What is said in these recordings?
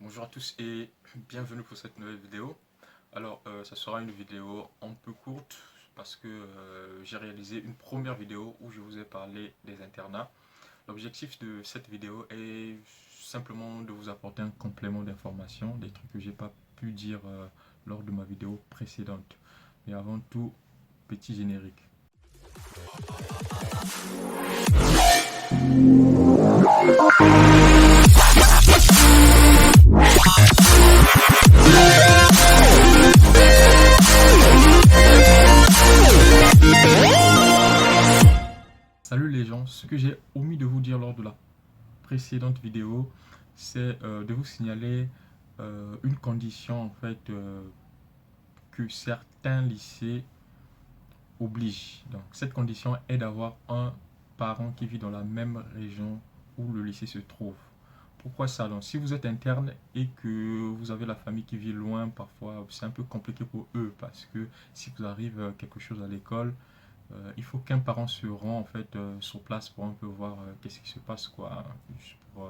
Bonjour à tous et bienvenue pour cette nouvelle vidéo. Alors, ça sera une vidéo un peu courte parce que j'ai réalisé une première vidéo où je vous ai parlé des internats. L'objectif de cette vidéo est simplement de vous apporter un complément d'information, des trucs que j'ai pas pu dire lors de ma vidéo précédente. Mais avant tout, petit générique. Salut les gens, ce que j'ai omis de vous dire lors de la précédente vidéo, c'est de vous signaler une condition en fait que certains lycées obligent. Donc cette condition est d'avoir un parent qui vit dans la même région où le lycée se trouve. Pourquoi ça? Donc si vous êtes interne et que vous avez la famille qui vit loin, parfois c'est un peu compliqué pour eux parce que si vous arrive quelque chose à l'école, il faut qu'un parent se rend en fait sur place pour un peu voir qu'est-ce qui se passe quoi. Juste pour,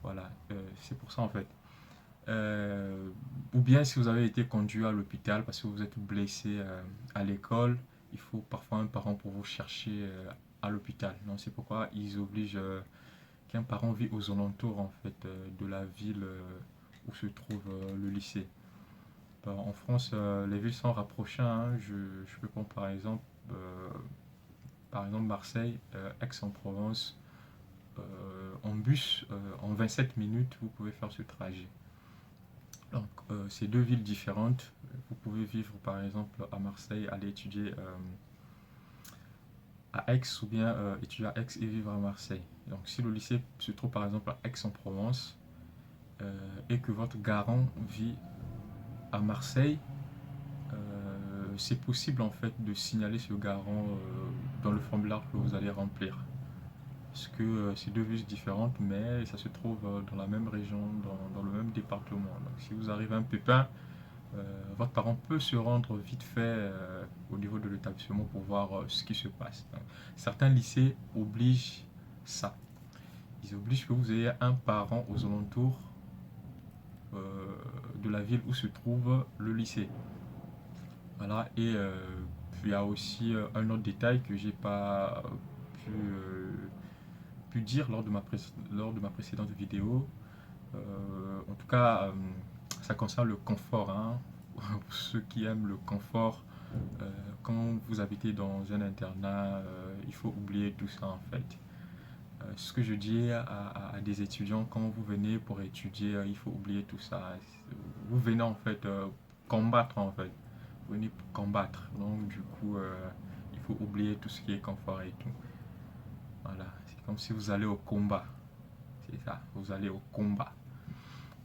voilà, c'est pour ça en fait. Euh, ou bien si vous avez été conduit à l'hôpital parce que vous êtes blessé à l'école, il faut parfois un parent pour vous chercher à l'hôpital. Donc c'est pourquoi ils obligent qu'un parent vit aux alentours en fait de la ville où se trouve le lycée. En France, les villes sont rapprochées, hein. Je peux prendre euh, par exemple Marseille, Aix-en-Provence, en bus, en 27 minutes, vous pouvez faire ce trajet. Donc, c'est deux villes différentes. Vous pouvez vivre par exemple à Marseille, aller étudier à Aix ou bien étudier à Aix et vivre à Marseille. Donc, si le lycée se trouve par exemple à Aix-en-Provence et que votre garant vit à Marseille, c'est possible en fait de signaler ce garant dans le formulaire que vous allez remplir. Parce que c'est deux villes différentes, mais ça se trouve dans la même région, dans le même département. Donc si vous arrivez un pépin, votre parent peut se rendre vite fait au niveau de l'établissement pour voir ce qui se passe. Donc, certains lycées obligent ça. Ils obligent que vous ayez un parent aux alentours euh, de la ville où se trouve le lycée. Voilà, et puis il y a aussi un autre détail que j'ai pas pu, dire lors de ma précédente vidéo. En tout cas, ça concerne le confort, hein. Pour ceux qui aiment le confort, quand vous habitez dans un internat, il faut oublier tout ça en fait. Ce que je dis à des étudiants, quand vous venez pour étudier, il faut oublier tout ça. Vous venez en fait combattre en fait. Vous venez pour combattre. Donc du coup, il faut oublier tout ce qui est confort et tout. Voilà, c'est comme si vous allez au combat. C'est ça, vous allez au combat.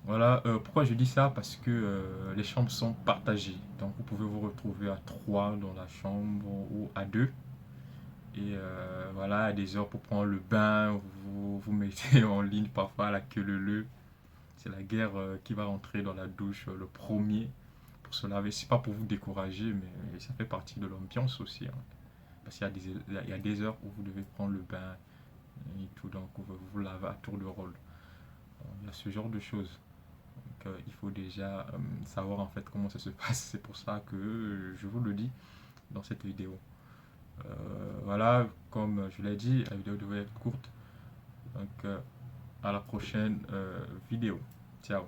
Voilà, pourquoi je dis ça? Parce que les chambres sont partagées. Donc vous pouvez vous retrouver à 3 dans la chambre ou à 2. Et voilà, à des heures pour prendre le bain, vous mettez en ligne parfois à la queue leu. C'est la guerre qui va rentrer dans la douche le premier pour se laver. C'est pas pour vous décourager, mais ça fait partie de l'ambiance aussi, hein. Parce qu'il y a il y a des heures où vous devez prendre le bain et tout, donc vous vous lavez à tour de rôle. Il y a ce genre de choses. Donc, il faut déjà savoir en fait comment ça se passe. C'est pour ça que je vous le dis dans cette vidéo. Voilà, comme je l'ai dit, la vidéo devait être courte. Donc, à la prochaine vidéo. Ciao.